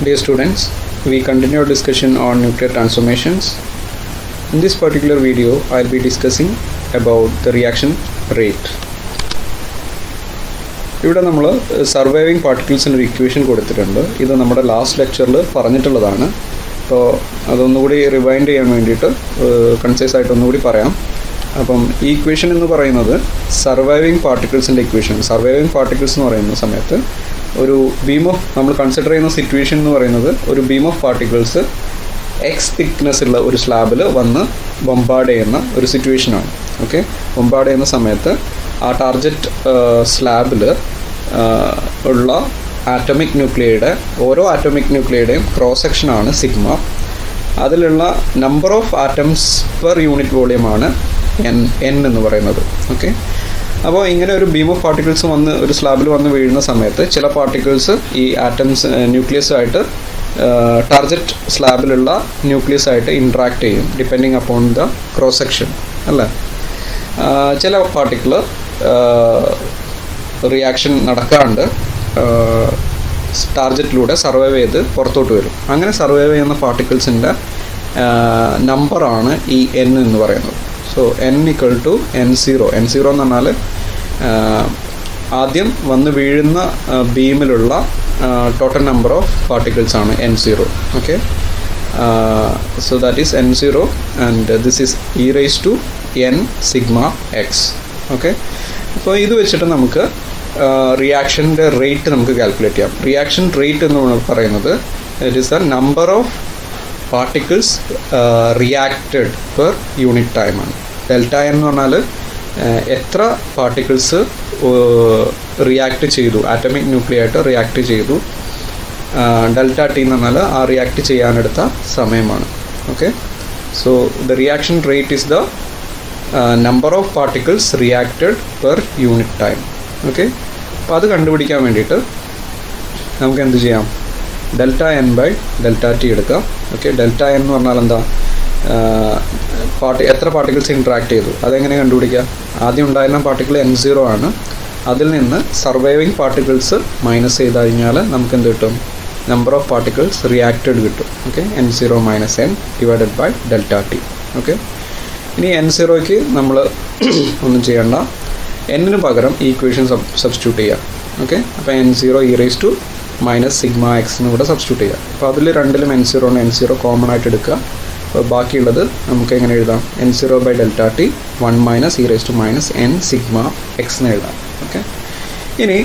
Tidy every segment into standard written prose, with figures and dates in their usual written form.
Dear students, we continue our discussion on nuclear transformations. In this particular video, I'll be discussing about the reaction rate. ഇവിടെ നമ്മൾ surviving പാർട്ടിക്കിൾസിൻ്റെ ഒരു equation കൊടുത്തിട്ടുണ്ട്. ഇത് നമ്മുടെ last ലെക്ചറിൽ പറഞ്ഞിട്ടുള്ളതാണ്. അപ്പോൾ അതൊന്നുകൂടി റിവൈൻഡ് ചെയ്യാൻ വേണ്ടിയിട്ട് കൺസൈസ് ആയിട്ട് ഒന്നുകൂടി പറയാം. അപ്പം ഈ ഇക്വേഷൻ എന്ന് പറയുന്നത് സർവൈവിങ് പാർട്ടിക്കിൾസിൻ്റെ ഇക്വേഷൻ. സർവൈവിങ് പാർട്ടിക്കിൾസ് എന്ന് പറയുന്ന സമയത്ത് ഒരു ബീം ഓഫ് നമ്മൾ കൺസിഡർ ചെയ്യുന്ന സിറ്റുവേഷൻ എന്ന് പറയുന്നത് ഒരു beam of particles X thickness ഉള്ള ഒരു സ്ലാബിൽ വന്ന് ബൊമ്പാർഡ് ചെയ്യുന്ന ഒരു സിറ്റുവേഷനാണ്. ഓക്കെ, ബൊമ്പാർഡ് ചെയ്യുന്ന സമയത്ത് ആ ടാർഗറ്റ് സ്ലാബിൽ ഉള്ള ആറ്റോമിക് ന്യൂക്ലിയയുടെ ഓരോ ആറ്റോമിക് ന്യൂക്ലിയയുടെയും ക്രോസ് സെക്ഷനാണ് സിഗ്മ. അതിലുള്ള number of atoms per unit വോളിയമാണ് എൻ എന്ന് പറയുന്നത്. ഓക്കെ, അപ്പോൾ ഇങ്ങനെ ഒരു ബീം ഓഫ് പാർട്ടിക്കിൾസ് വന്ന് ഒരു സ്ലാബിൽ വന്ന് വീഴുന്ന സമയത്ത് ചില പാർട്ടിക്കിൾസ് ഈ ആറ്റംസ് ന്യൂക്ലിയസായിട്ട് ടാർഗറ്റ് സ്ലാബിലുള്ള ന്യൂക്ലിയസായിട്ട് ഇൻട്രാക്ട് ചെയ്യും depending upon the cross section അല്ലേ. ചില പാർട്ടിക്കിൾ റിയാക്ഷൻ നടക്കാണ്ട് ടാർഗറ്റിലൂടെ സർവൈവ് ചെയ്ത് പുറത്തോട്ട് വരും. അങ്ങനെ സർവൈവ് ചെയ്യുന്ന പാർട്ടിക്കിൾസിൻ്റെ നമ്പറാണ് ഈ എൻ എന്ന് പറയുന്നത്. So N equal to N0. N0 എന്ന് പറഞ്ഞാൽ ആദ്യം വന്ന് വീഴുന്ന ബീമിലുള്ള ടോട്ടൽ നമ്പർ ഓഫ് പാർട്ടിക്കിൾസ് ആണ് N0. Okay, so that is N0 and this is e raised to n sigma x. Okay, അപ്പോൾ ഇത് വെച്ചിട്ട് നമുക്ക് റിയാക്ഷൻ്റെ റേറ്റ് നമുക്ക് കാൽക്കുലേറ്റ് ചെയ്യാം. റിയാക്ഷൻ റേറ്റ് എന്ന് പറയുന്നത് it is the number of particles reacted per unit ടൈമാണ്. ഡെൽറ്റ എൻ എന്ന് പറഞ്ഞാൽ എത്ര പാർട്ടിക്കിൾസ് റിയാക്ട് ചെയ്തു, ആറ്റമിക് ന്യൂക്ലിയായിട്ട് റിയാക്ട് ചെയ്തു. ഡെൽറ്റ ടി എന്ന് പറഞ്ഞാൽ ആ റിയാക്ട് ചെയ്യാനെടുത്ത സമയമാണ്. Okay, so the reaction rate is the number of particles reacted per unit time. Okay, അപ്പോൾ അത് കണ്ടുപിടിക്കാൻ വേണ്ടിയിട്ട് നമുക്ക് എന്ത് ചെയ്യാം, delta N by delta T എടുക്കാം. ഓക്കെ, ഡെൽറ്റ എൻ എന്ന് പറഞ്ഞാൽ എന്താ, എത്ര പാർട്ടിക്കിൾസ് ഇൻട്രാക്ട് ചെയ്തു. അതെങ്ങനെ കണ്ടുപിടിക്കുക, ആദ്യം ഉണ്ടായിരുന്ന പാർട്ടിക്കിൾ N0 ആണ്. അതിൽ നിന്ന് സർവൈവിങ് പാർട്ടിക്കിൾസ് മൈനസ് ചെയ്ത് കഴിഞ്ഞാൽ നമുക്ക് എന്ത് കിട്ടും, നമ്പർ ഓഫ് പാർട്ടിക്കിൾസ് റിയാക്റ്റഡ് കിട്ടും. Okay, N0 minus N divided by delta T. Okay, ഇനി N0ക്ക് നമ്മൾ ഒന്നും ചെയ്യണ്ട, എന്നിന് പകരം ഈ ഇക്വേഷൻ സബ്സ്റ്റിറ്റ്യൂട്ട് ചെയ്യാം. ഓക്കെ, അപ്പോൾ N0 e raised to minus sigma X എന്ന് കൂടെ സബ്സ്റ്റിറ്റ്യൂട്ട് ചെയ്യാം. അപ്പോൾ അതിൽ രണ്ടിലും N0 കോമൺ ആയിട്ട് എടുക്കുക. അപ്പോൾ ബാക്കിയുള്ളത് നമുക്ക് എങ്ങനെ എഴുതാം, N0 by delta T 1 minus e raised to minus n sigma X എന്ന് എഴുതാം. ഓക്കെ, ഇനി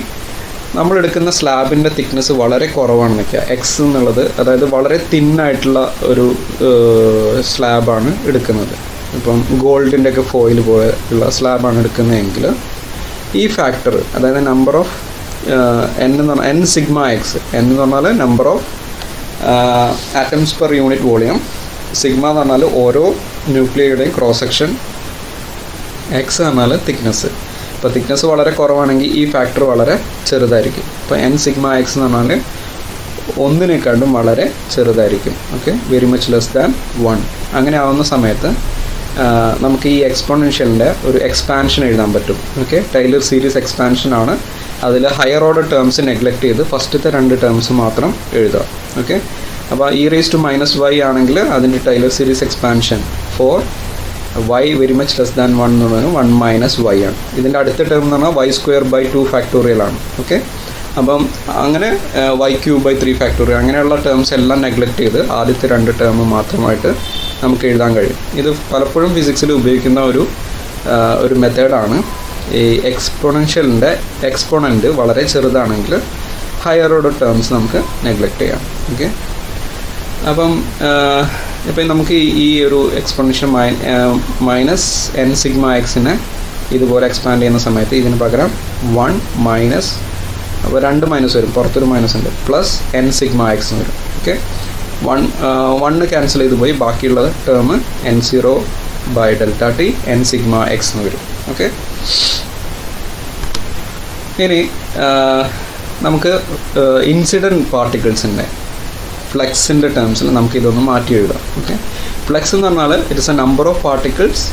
നമ്മളെടുക്കുന്ന സ്ലാബിൻ്റെ തിക്നെസ് വളരെ കുറവാണെന്ന് വയ്ക്കുക. എക്സ് എന്നുള്ളത് അതായത് വളരെ തിന്നായിട്ടുള്ള ഒരു സ്ലാബാണ് എടുക്കുന്നത്. ഇപ്പം ഗോൾഡിൻ്റെ ഒക്കെ ഫോയിൽ പോലുള്ള സ്ലാബാണ് എടുക്കുന്നതെങ്കിൽ ഈ ഫാക്ടർ അതായത് number of n sigma X, എന്ന് പറഞ്ഞാൽ number of atoms per unit volume, sigma എന്ന് പറഞ്ഞാൽ ഓരോ ന്യൂക്ലിയയുടെയും ക്രോസ് സെക്ഷൻ, എക്സ് പറഞ്ഞാൽ തിക്നെസ്. ഇപ്പോൾ തിക്നെസ് വളരെ കുറവാണെങ്കിൽ ഈ ഫാക്ടർ വളരെ ചെറുതായിരിക്കും. ഇപ്പോൾ n സിഗ്മ എക്സ് എന്ന് പറഞ്ഞാൽ ഒന്നിനേക്കാളും വളരെ ചെറുതായിരിക്കും. Okay, very much less than 1. അങ്ങനെ ആവുന്ന സമയത്ത് നമുക്ക് ഈ എക്സ്പോണൻഷ്യലിൻ്റെ ഒരു എക്സ്പാൻഷൻ എഴുതാൻ പറ്റും. ഓക്കെ, ടൈലർ സീരീസ് എക്സ്പാൻഷനാണ്. അതിൽ ഹയർ ഓർഡർ ടേംസ് നെഗ്ലക്റ്റ് ചെയ്ത് ഫസ്റ്റത്തെ 2 ടേംസ് മാത്രം എഴുതുക. ഓക്കെ, അപ്പോൾ e raised to minus Y ആണെങ്കിൽ അതിൻ്റെ Taylor series expansion for y very much less than 1 എന്ന് പറഞ്ഞാൽ 1 മൈനസ് വൈ ആണ്. ഇതിൻ്റെ അടുത്ത ടേം എന്ന് പറഞ്ഞാൽ y²/2 ഫാക്ടോറിയൽ ആണ്. ഓക്കെ, അപ്പം അങ്ങനെ y³/3 അങ്ങനെയുള്ള ടേംസ് എല്ലാം നെഗ്ലക്റ്റ് ചെയ്ത് ആദ്യത്തെ 2 ടേം മാത്രമായിട്ട് നമുക്ക് എഴുതാൻ കഴിയും. ഇത് പലപ്പോഴും ഫിസിക്സിൽ ഉപയോഗിക്കുന്ന ഒരു മെത്തേഡാണ്. ഈ എക്സ്പോണൻഷ്യലിൻ്റെ എക്സ്പോണൻറ്റ് വളരെ ചെറുതാണെങ്കിൽ ഹയർ ഓർഡർ ടേംസ് നമുക്ക് നെഗ്ലക്റ്റ് ചെയ്യാം. ഓക്കെ, അപ്പം ഇപ്പം നമുക്ക് ഈ ഒരു എക്സ്പോണൻഷ്യൽ മൈനസ് n സിഗ്മ എക്സിനെ ഇതുപോലെ എക്സ്പാൻഡ് ചെയ്യുന്ന സമയത്ത് ഇതിന് പകരം 1 മൈനസ്, അപ്പോൾ 2 മൈനസ് വരും, പുറത്തൊരു മൈനസ് ഉണ്ട്, പ്ലസ് n സിഗ്മ എക്സ് വരും. ഓക്കെ, 1 ക്യാൻസൽ ചെയ്ത് പോയി ബാക്കിയുള്ള term N0 by delta T n sigma X എന്ന് വരും. ഓക്കെ, ഇനി നമുക്ക് ഇൻസിഡൻറ്റ് പാർട്ടിക്കിൾസിൻ്റെ ഫ്ലക്സിൻ്റെ ടേംസിൽ നമുക്ക് ഇതൊന്ന് മാറ്റി എഴുതാം. ഓക്കെ, ഫ്ലക്സ് എന്ന് പറഞ്ഞാൽ it is a number of particles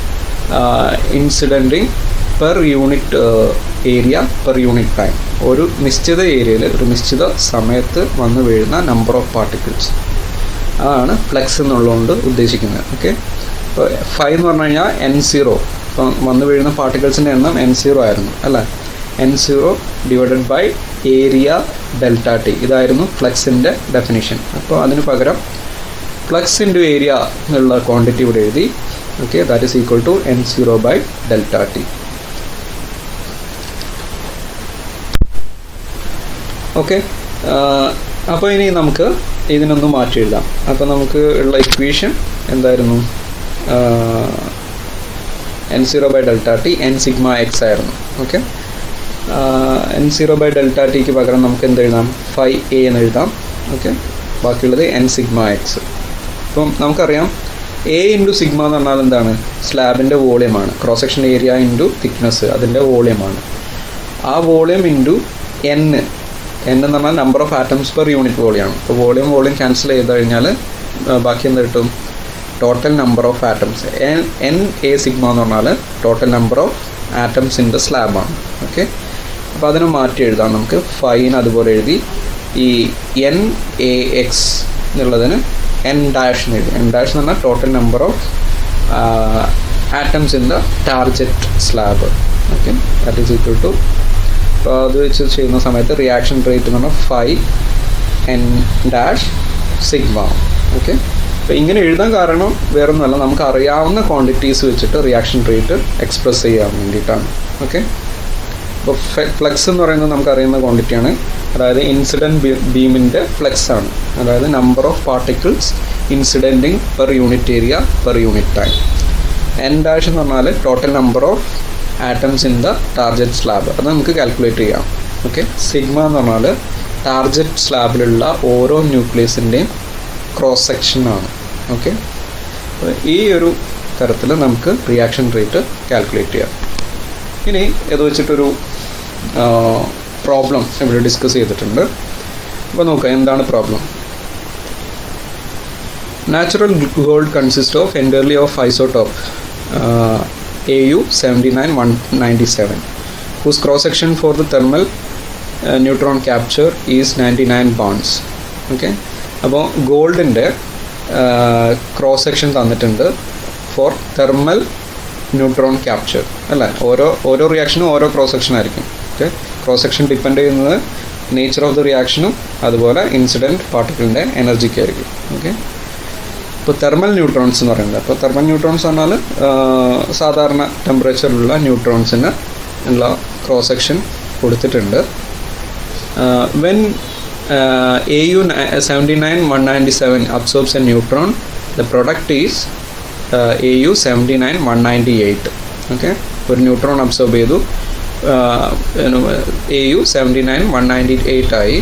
incidenting per unit area per unit time. ഒരു നിശ്ചിത ഏരിയയിൽ ഒരു നിശ്ചിത സമയത്ത് വന്ന് വീഴുന്ന നമ്പർ ഓഫ് പാർട്ടിക്കിൾസ്, അതാണ് ഫ്ലക്സ് എന്നുള്ളതുകൊണ്ട് ഉദ്ദേശിക്കുന്നത്. ഓക്കെ, ഇപ്പോൾ ഫൈ എന്ന് പറഞ്ഞു കഴിഞ്ഞാൽ N0, ഇപ്പം വന്ന് വീഴുന്ന പാർട്ടിക്കിൾസിൻ്റെ എണ്ണം N0 ആയിരുന്നു അല്ലേ. N0 divided by area delta T, ഇതായിരുന്നു ഫ്ലക്സിൻ്റെ ഡെഫിനിഷൻ. അപ്പോൾ അതിന് പകരം ഫ്ലക്സ് ഇൻറ്റു ഏരിയ എന്നുള്ള ക്വാണ്ടിറ്റി ഇവിടെ എഴുതി. Okay, that is equal to N0 by delta T. Okay, അപ്പോൾ ഇനി നമുക്ക് ഇതിനൊന്ന് മാറ്റി എഴുതാം. അപ്പോൾ നമുക്ക് ഉള്ള ഇക്വേഷൻ എന്തായിരുന്നു? N0 by delta T N sigma X ആയിരുന്നു. ഓക്കെ, N0 ബൈ ഡെൽറ്റ ടിക്ക് പകരം നമുക്ക് എന്ത് എഴുതാം? ഫൈ എ എന്ന് എഴുതാം. ഓക്കെ, ബാക്കിയുള്ളത് N സിഗ്മ എക്സ്. ഇപ്പം നമുക്കറിയാം എ ഇൻറ്റു സിഗ്മ എന്ന് പറഞ്ഞാൽ എന്താണ്? സ്ലാബിൻ്റെ വോളിയമാണ്. Cross section area into thickness, അതിൻ്റെ വോളിയമാണ്. ആ വോളിയം ഇൻറ്റു എൻ എന്ന് പറഞ്ഞാൽ number of atoms per unit വോളിയമാണ്. അപ്പോൾ വോളിയം ക്യാൻസൽ ചെയ്ത് കഴിഞ്ഞാൽ ബാക്കി എന്ത് കിട്ടും? Total number of atoms. N A sigma എന്ന് പറഞ്ഞാൽ total number of atoms in the സ്ലാബാണ്. ഓക്കെ, അപ്പോൾ അതിനെ മാറ്റി എഴുതാം നമുക്ക്. ഫൈന് അതുപോലെ എഴുതി. ഈ എൻ എ എക്സ് എന്നുള്ളതിന് എൻ ഡാഷ് എന്ന് എഴുതി. എൻ ഡാഷ് എന്ന് പറഞ്ഞാൽ total number of atoms in the target slab. Okay, that is equal to, അപ്പോൾ അത് വെച്ച് ചെയ്യുന്ന സമയത്ത് റിയാക്ഷൻ റേറ്റ് എന്ന് പറഞ്ഞാൽ phi N dash sigma. Okay, അപ്പോൾ ഇങ്ങനെ എഴുതാൻ കാരണം വേറൊന്നുമല്ല, നമുക്ക് അറിയാവുന്ന ക്വാണ്ടിറ്റീസ് വെച്ചിട്ട് റിയാക്ഷൻ റേറ്റ് എക്സ്പ്രസ് ചെയ്യാൻ വേണ്ടിയിട്ടാണ്. ഓക്കെ, അപ്പോൾ ഫ്ലക്സ് എന്ന് പറയുന്നത് നമുക്കറിയുന്ന ക്വാണ്ടിറ്റിയാണ്. അതായത് ഇൻസിഡൻറ്റ് ബീമിൻ്റെ ഫ്ലക്സ് ആണ്. അതായത് number of particles incidenting per unit area per unit time. N dash എന്ന് പറഞ്ഞാൽ total number of atoms in the target slab, അത് നമുക്ക് കാൽക്കുലേറ്റ് ചെയ്യാം. ഓക്കെ, സിഗ്മ എന്ന് പറഞ്ഞാൽ ടാർജറ്റ് സ്ലാബിലുള്ള ഓരോ ന്യൂക്ലിയസിൻ്റെയും ക്രോസ് സെക്ഷനാണ്. ഓക്കെ, ഈ ഒരു തരത്തിൽ നമുക്ക് റിയാക്ഷൻ റേറ്റ് കാൽക്കുലേറ്റ് ചെയ്യാം. ഇനി ഇത് വെച്ചിട്ടൊരു പ്രോബ്ലം ഇവിടെ ഡിസ്കസ് ചെയ്തിട്ടുണ്ട്. അപ്പോൾ നോക്കാം എന്താണ് problem. Natural gold consist of entirely of isotope AU 79197 whose cross section for the thermal neutron capture is 99 bonds. Okay, അപ്പോൾ ഗോൾഡിൻ്റെ ക്രോസ് സെക്ഷൻ തന്നിട്ടുണ്ട് ഫോർ തെർമൽ ന്യൂട്രോൺ ക്യാപ്ചർ അല്ലേ. ഓരോ റിയാക്ഷനും ഓരോ ക്രോസ് സെക്ഷൻ ആയിരിക്കും. ഓക്കെ, ക്രോസ് സെക്ഷൻ ഡിപ്പെൻഡ് ചെയ്യുന്നത് nature of the റിയാക്ഷനും അതുപോലെ incident പാർട്ടിക്കിളിൻ്റെ എനർജിക്കായിരിക്കും. Okay, ഇപ്പോൾ തെർമൽ ന്യൂട്രോൺസ് എന്ന് പറയുന്നത്, അപ്പോൾ തെർമൽ ന്യൂട്രോൺസ് പറഞ്ഞാൽ സാധാരണ ടെമ്പറേച്ചറിലുള്ള ന്യൂട്രോൺസിന് ഉള്ള ക്രോസ് സെക്ഷൻ കൊടുത്തിട്ടുണ്ട്. When AU 79197 absorbs a neutron, the product is AU 79198. Okay, ഒരു ന്യൂട്രോൺ അബ്സോർബ് ചെയ്തു, AU 79198 ആയി,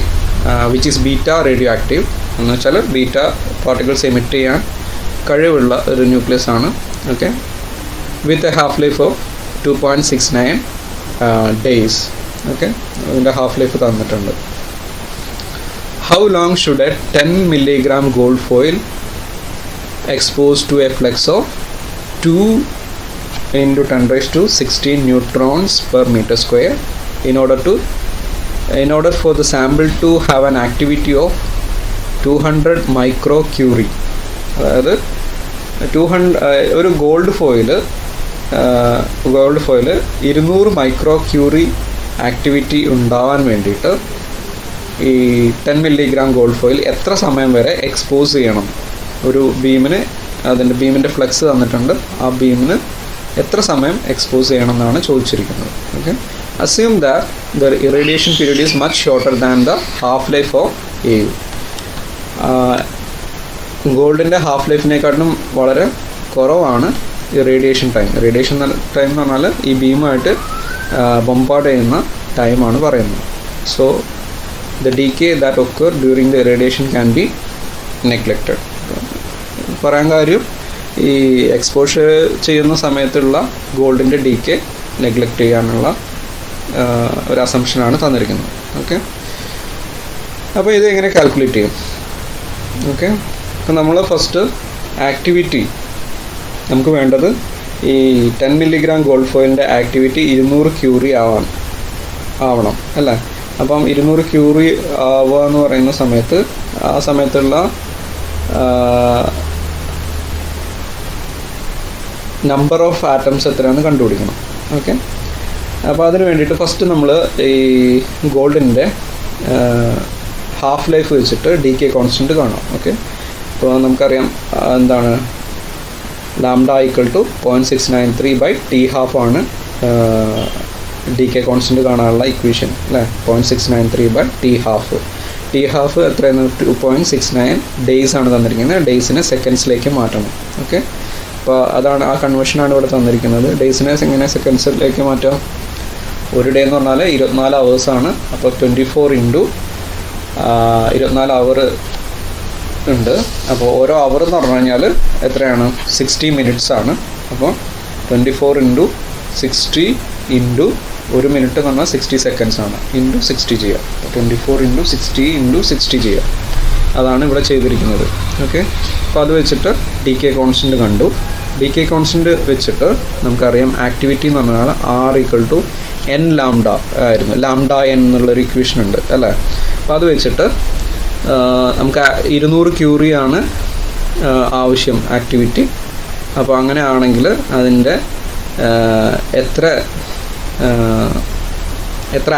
which is beta radio active എന്ന് വെച്ചാൽ ബീറ്റ പാർട്ടിക്കിൾസ് എമിറ്റ് ചെയ്യാൻ കഴിവുള്ള ഒരു ന്യൂക്ലിയസ് ആണ്. Okay, with a half life of 2.69 days. Okay, അതിൻ്റെ ഹാഫ് ലൈഫ് തന്നിട്ടുണ്ട്. How long should a 10 milligram gold foil exposed to a flux of 2 into 10 raised to 16 neutrons per meter square in order for the sample to have an activity of 200 microcurie? അതായത് 200 ഒരു gold foil 200 മൈക്രോക്യൂറി activity ഉണ്ടാവാൻ വേണ്ടിയിട്ട് ഈ 10 milligram gold foil എത്ര സമയം വരെ expose ചെയ്യണം? ഒരു ബീമിന്, അതിൻ്റെ ബീമിൻ്റെ ഫ്ലക്സ് തന്നിട്ടുണ്ട്, ആ ബീമിന് എത്ര സമയം എക്സ്പോസ് ചെയ്യണം എന്നാണ് ചോദിച്ചിരിക്കുന്നത്. Okay, assume that the irradiation period is much shorter than the half life of AU. ഗോൾഡിൻ്റെ ഹാഫ് ലൈഫിനെക്കാട്ടിലും വളരെ കുറവാണ് ഈ റേഡിയേഷൻ ടൈം. റേഡിയേഷൻ ടൈം എന്ന് പറഞ്ഞാൽ ഈ ബീമായിട്ട് ബൊമ്പാർഡ് ചെയ്യുന്ന ടൈമാണ് പറയുന്നത്. So the decay that occur during the irradiation can be neglected. പറയാൻ കാര്യം ഈ എക്സ്പോഷർ ചെയ്യുന്ന സമയത്തുള്ള ഗോൾഡിൻ്റെ ഡീക്കെ നെഗ്ലക്റ്റ് ചെയ്യാനുള്ള ഒരു അസംഷനാണ് തന്നിരിക്കുന്നത്. ഓക്കെ, അപ്പോൾ ഇത് എങ്ങനെ കാൽക്കുലേറ്റ് ചെയ്യും? ഓക്കെ, അപ്പോൾ നമ്മൾ ഫസ്റ്റ് ആക്ടിവിറ്റി നമുക്ക് വേണ്ടത് ഈ 10 മില്ലിഗ്രാം ഗോൾഡ് ഫോയിലിൻ്റെ ആക്ടിവിറ്റി 200 ക്യൂറി ആവണം അല്ലേ. അപ്പം 200 ക്യൂറി ആവുക എന്ന് പറയുന്ന സമയത്ത് ആ സമയത്തുള്ള നമ്പർ ഓഫ് ആറ്റംസ് എത്രയാണെന്ന് കണ്ടുപിടിക്കണം. ഓക്കെ, അപ്പോൾ അതിന് വേണ്ടിയിട്ട് ഫസ്റ്റ് നമ്മൾ ഈ ഗോൾഡിൻ്റെ ഹാഫ് ലൈഫ് വെച്ചിട്ട് ഡീകേ കോൺസ്റ്റൻറ്റ് കാണാം. ഓക്കെ, അപ്പോൾ നമുക്കറിയാം എന്താണ് ലാംഡ ഈക്വൽ ടു 0.693/T½ ആണ് ഡീകേ കോൺസ്റ്റൻറ്റ് കാണാനുള്ള ഇക്വേഷൻ അല്ലേ. 0.693/T½ T½ എത്രയാണ്? 2.69 ഡേയ്സ് ആണ് തന്നിരിക്കുന്നത്. ഡേയ്സിനെ സെക്കൻഡ്സിലേക്ക് മാറ്റണം. ഓക്കെ, അപ്പോൾ അതാണ് ആ കൺവേർഷനാണ് ഇവിടെ തന്നിരിക്കുന്നത്. ഡേയ്സിനെ എങ്ങനെ സെക്കൻഡ്സിലേക്ക് മാറ്റാം? ഒരു ഡേ എന്ന് പറഞ്ഞാൽ 24 അവേഴ്സാണ്. അപ്പോൾ 24 ഇൻറ്റു 24 അവർ ഉണ്ട്. അപ്പോൾ ഓരോ അവർ എന്ന് പറഞ്ഞു കഴിഞ്ഞാൽ എത്രയാണ്? 60 മിനിറ്റ്സ് ആണ്. അപ്പോൾ 24 ഇൻറ്റു 60 ഇൻറ്റു 1 മിനിറ്റ് എന്ന് പറഞ്ഞാൽ 60 സെക്കൻഡ്സ് ആണ്. ഇൻറ്റു 60 ചെയ്യുക. 24 ഇൻറ്റു 60 ഇൻറ്റു 60 ചെയ്യുക. അതാണ് ഇവിടെ ചെയ്തിരിക്കുന്നത്. ഓക്കെ, അപ്പോൾ അത് വെച്ചിട്ട് ഡീകേ കോൺസ്റ്റൻറ്റ് കണ്ടു. ഡീകേ കോൺസ്റ്റൻറ്റ് വെച്ചിട്ട് നമുക്കറിയാം ആക്ടിവിറ്റി എന്ന് പറഞ്ഞാൽ R = n ലാംഡ ആയിരുന്നു. ലാംഡ n എന്നുള്ളൊരു ഇക്വേഷൻ ഉണ്ട് അല്ലേ. അപ്പോൾ അത് വെച്ചിട്ട് നമുക്ക് 200 ക്യൂറിയാണ് ആവശ്യം ആക്ടിവിറ്റി. അപ്പോൾ അങ്ങനെ ആണെങ്കിൽ അതിൻ്റെ എത്ര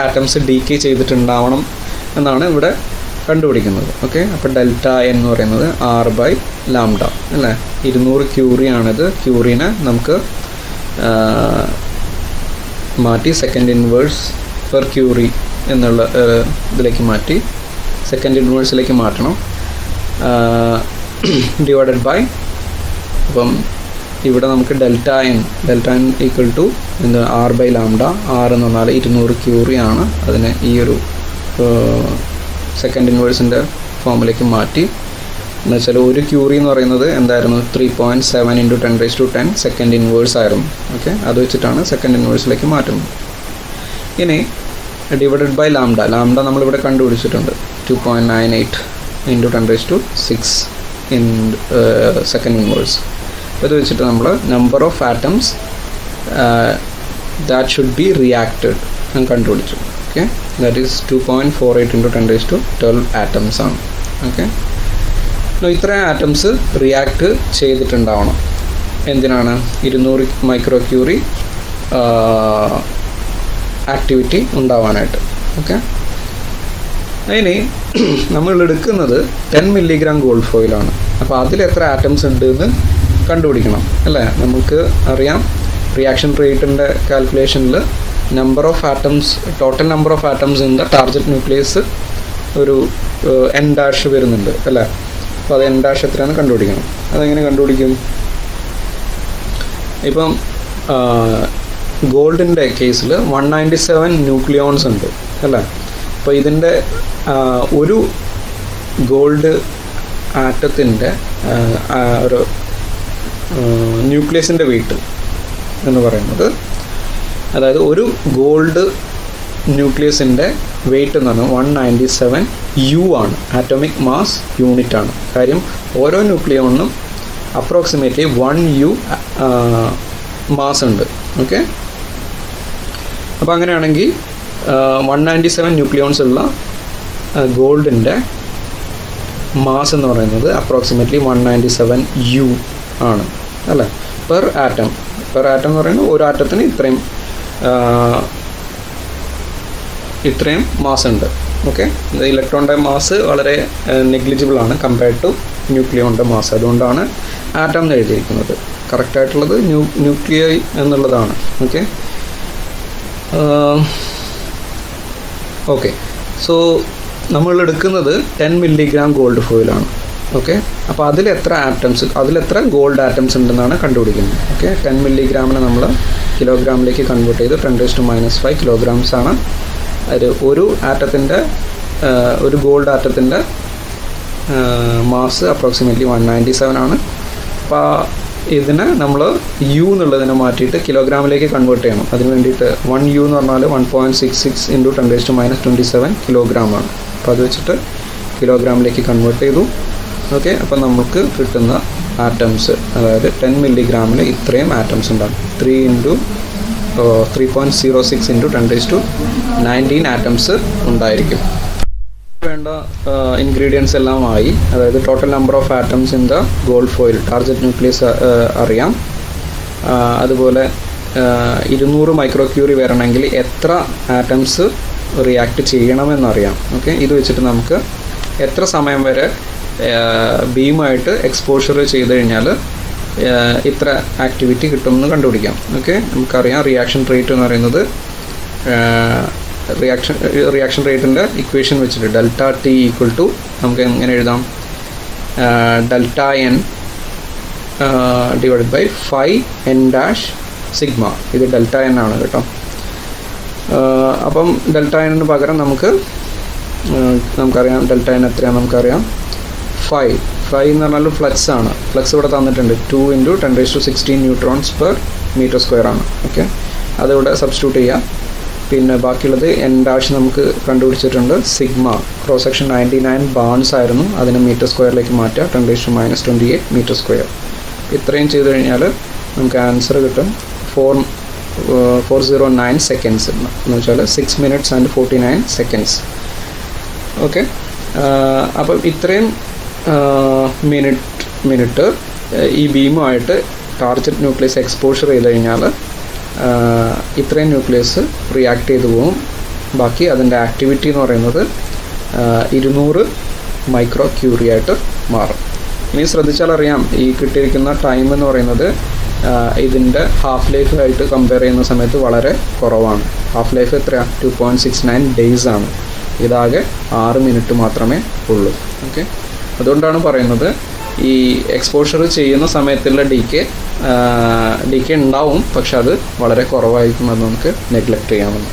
ആറ്റംസ് ഡീകേ ചെയ്തിട്ടുണ്ടാവണം എന്നാണ് ഇവിടെ കണ്ടുപിടിക്കുന്നത്. ഓക്കെ, അപ്പോൾ ഡെൽറ്റ എന്ന് പറയുന്നത് R/λ അല്ലേ. 200 ക്യൂറിയാണിത്. ക്യൂറിനെ നമുക്ക് മാറ്റി സെക്കൻഡ് ഇൻവേഴ്സ് പെർ ക്യൂറി എന്നുള്ള ഇതിലേക്ക് മാറ്റി സെക്കൻഡ് ഇൻവേഴ്സിലേക്ക് മാറ്റണം. ഡിവൈഡഡ് ബൈ, അപ്പം ഇവിടെ നമുക്ക് delta n equal to R/λ. R എന്ന് പറഞ്ഞാൽ 200 ക്യൂറിയാണ്. അതിനെ ഈ ഒരു സെക്കൻഡ് ഇൻവേഴ്സിൻ്റെ ഫോമിലേക്ക് മാറ്റി. എന്ന് വെച്ചാൽ ഒരു ക്യൂറി എന്ന് പറയുന്നത് എന്തായിരുന്നു? 3.7 × 10⁻10 സെക്കൻഡ് ഇൻവേഴ്സ് ആയിരുന്നു. ഓക്കെ, അത് വെച്ചിട്ടാണ് സെക്കൻഡ് ഇൻവേഴ്സിലേക്ക് മാറ്റുന്നത്. ഇനി ഡിവൈഡഡ് ബൈ ലാംഡ നമ്മളിവിടെ കണ്ടുപിടിച്ചിട്ടുണ്ട് 2.98 × 10⁻6 ഇൻ സെക്കൻഡ് ഇൻവേഴ്സ്. അപ്പോൾ ഇത് വെച്ചിട്ട് നമ്മൾ number of atoms that should be reacted കണ്ടുപിടിച്ചു. ഓക്കെ, ദാറ്റ് ഈസ് 2.48 × 10⁻12 ആറ്റംസ് ആണ്. ഓക്കെ, ഇത്രയും ആറ്റംസ് റിയാക്ട് ചെയ്തിട്ടുണ്ടാവണം. എന്തിനാണ്? 200 മൈക്രോ ക്യൂറി ആക്ടിവിറ്റി ഉണ്ടാവാനായിട്ട്. ഓക്കെ, അതിന് നമ്മൾ എടുക്കുന്നത് 10 മില്ലിഗ്രാം ഗോൾഡ് ഫോയിലാണ്. അപ്പോൾ അതിൽ എത്ര ആറ്റംസ് ഉണ്ട് എന്ന് കണ്ടുപിടിക്കണം അല്ലേ. നമുക്ക് അറിയാം റിയാക്ഷൻ റേറ്റിൻ്റെ കാൽക്കുലേഷനിൽ number of atoms, total number of atoms in the target nucleus ഒരു n' വരുന്നുണ്ട് അല്ലേ. അപ്പോൾ അത് n' എത്രയാണെന്ന് കണ്ടുപിടിക്കണം. അതെങ്ങനെ കണ്ടുപിടിക്കും? ഇപ്പം ഗോൾഡിൻ്റെ കേസിൽ 197 ന്യൂക്ലിയോൺസ് ഉണ്ട് അല്ലേ. അപ്പോൾ ഇതിൻ്റെ ഒരു ഗോൾഡ് ആറ്റത്തിൻ്റെ ഒരു ന്യൂക്ലിയസിൻ്റെ വെയിറ്റ് എന്ന് പറയുന്നത്, അതായത് ഒരു ഗോൾഡ് ന്യൂക്ലിയസിൻ്റെ വെയിറ്റ് എന്ന് പറഞ്ഞാൽ 197 U ആണ്. ആറ്റോമിക് മാസ് യൂണിറ്റ് ആണ്. കാര്യം ഓരോ ന്യൂക്ലിയോണിനും അപ്രോക്സിമേറ്റ്ലി 1 U മാസ് ഉണ്ട്. ഓക്കെ, അപ്പോൾ അങ്ങനെയാണെങ്കിൽ 197 ന്യൂക്ലിയോൺസ് ഉള്ള ഗോൾഡിൻ്റെ മാസ് എന്ന് പറയുന്നത് അപ്രോക്സിമേറ്റ്ലി 197 U ആണ് അല്ലേ. പെർ ആറ്റം എന്ന് പറയുന്നത് ഒരു ആറ്റത്തിന് ഇത്രയും മാസ് ഉണ്ട്. ഓക്കെ, ഇലക്ട്രോണിൻ്റെ മാസ് വളരെ നെഗ്ലിജിബിൾ ആണ് കമ്പയർഡ് ടു ന്യൂക്ലിയോണിൻ്റെ മാസ്. അതുകൊണ്ടാണ് ആറ്റം എന്ന് എഴുതിയിരിക്കുന്നത്. കറക്റ്റായിട്ടുള്ളത് ന്യൂക്ലിയൈ എന്നുള്ളതാണ്. ഓക്കെ, സോ നമ്മൾ എടുക്കുന്നത് 10 മില്ലിഗ്രാം ഗോൾഡ് ഫോയിലാണ്. ഓക്കെ, അപ്പോൾ അതിലെത്ര ഗോൾഡ് ആറ്റംസ് ഉണ്ടെന്നാണ് കണ്ടുപിടിക്കുന്നത്. ഓക്കെ, 10 മില്ലിഗ്രാമിനെ നമ്മൾ കിലോഗ്രാമിലേക്ക് കൺവേർട്ട് ചെയ്ത് 10⁻⁵ കിലോഗ്രാംസ് ആണ്. അത് ഒരു ഗോൾഡ് ആറ്റത്തിൻ്റെ മാസ് അപ്രോക്സിമേറ്റ്ലി 197 ആണ്. അപ്പോൾ ഇതിനെ നമ്മൾ U എന്നുള്ളതിനെ മാറ്റിയിട്ട് കിലോഗ്രാമിലേക്ക് കൺവേർട്ട് ചെയ്യണം. അതിന് വേണ്ടിയിട്ട് 1 U എന്ന് പറഞ്ഞാൽ 1.66 × 10⁻27 കിലോഗ്രാമാണ്. അപ്പോൾ അത് വെച്ചിട്ട് കിലോഗ്രാമിലേക്ക് കൺവേർട്ട് ചെയ്തു. ഓക്കെ, അപ്പോൾ നമുക്ക് കിട്ടുന്ന ആറ്റംസ്, അതായത് 10 മില്ലിഗ്രാമിൽ ഇത്രയും ആറ്റംസ് ഉണ്ടാകും. 3.06 ഇൻറ്റു 10⁻19 ആറ്റംസ് ഉണ്ടായിരിക്കും. വേണ്ട ഇൻഗ്രീഡിയൻസ് എല്ലാം ആയി. അതായത് total number of atoms in the gold foil, target nucleus അറിയാം. അതുപോലെ 200 മൈക്രോ ക്യൂറി വരണമെങ്കിൽ എത്ര ആറ്റംസ് റിയാക്ട് ചെയ്യണമെന്നറിയാം. ഓക്കെ, ഇത് വെച്ചിട്ട് നമുക്ക് എത്ര സമയം വരെ ബീമായിട്ട് എക്സ്പോഷർ ചെയ്ത് കഴിഞ്ഞാൽ ഇത്ര ആക്ടിവിറ്റി കിട്ടുമെന്ന് കണ്ടുപിടിക്കാം. ഓക്കെ, നമുക്കറിയാം റിയാക്ഷൻ റേറ്റ് എന്ന് പറയുന്നത് റിയാക്ഷൻ റേറ്റിൻ്റെ ഇക്വേഷൻ വെച്ചിട്ട് ഡെൽറ്റ ടി ഈക്വൽ ടു നമുക്ക് എങ്ങനെ എഴുതാം, delta N divide by 5n' sigma. ഇത് ഡെൽറ്റ എൻ ആണ് കേട്ടോ. അപ്പം ഡെൽറ്റ എന്നിന് പകരം നമുക്കറിയാം ഡെൽറ്റ എൻ എത്രയാണ് നമുക്കറിയാം, 5 എന്ന് പറഞ്ഞാൽ ഫ്ലക്സ് ആണ്. ഫ്ലക്സ് ഇവിടെ തന്നിട്ടുണ്ട് 2 × 10⁻16 ന്യൂട്രോൺസ് പെർ മീറ്റർ സ്ക്വയർ ആണ്. ഓക്കെ, അതിവിടെ സബ്സ്റ്റിറ്റ്യൂട്ട് ചെയ്യാം. പിന്നെ ബാക്കിയുള്ളത് n' നമുക്ക് കണ്ടുപിടിച്ചിട്ടുണ്ട്. സിഗ്മ ക്രോസ് സെക്ഷൻ 99 ബാൺസ് ആയിരുന്നു, അതിനെ മീറ്റർ സ്ക്വയറിലേക്ക് മാറ്റുക, 10⁻28 മീറ്റർ സ്ക്വയർ. ഇത്രയും ചെയ്ത് കഴിഞ്ഞാൽ നമുക്ക് ആൻസർ കിട്ടും 409 സെക്കൻഡ്സ് എന്ന് വെച്ചാൽ 6 minutes and 49 seconds. ഓക്കെ, അപ്പം ഇത്രയും മിനിറ്റ് ഈ ബീമുമായിട്ട് ടാർഗറ്റ് ന്യൂക്ലിയസ് എക്സ്പോഷർ ചെയ്ത് കഴിഞ്ഞാൽ ഇത്രയും ന്യൂക്ലിയസ് റിയാക്ട് ചെയ്തു പോകും. ബാക്കി അതിൻ്റെ ആക്ടിവിറ്റി എന്ന് പറയുന്നത് 200 മൈക്രോ ക്യൂറി ആയിട്ട് മാറും. ഇനി ശ്രദ്ധിച്ചാൽ അറിയാം, ഈ കിട്ടിയിരിക്കുന്ന ടൈം എന്ന് പറയുന്നത് ഇതിൻ്റെ ഹാഫ് ലൈഫായിട്ട് കമ്പയർ ചെയ്യുന്ന സമയത്ത് വളരെ കുറവാണ്. ഹാഫ് ലൈഫ് എത്രയാണ്, 2.69 days ആണ്. ഇതാകെ 6 മിനിറ്റ് മാത്രമേ ഉള്ളൂ. ഓക്കെ, അതുകൊണ്ടാണ് പറയുന്നത് ഈ എക്സ്പോഷർ ചെയ്യുന്ന സമയത്തുള്ള ഡീക്കെ ഉണ്ടാവും, പക്ഷെ അത് വളരെ കുറവായിരിക്കും, അത് നമുക്ക് നെഗ്ലക്റ്റ് ചെയ്യാമെന്ന്.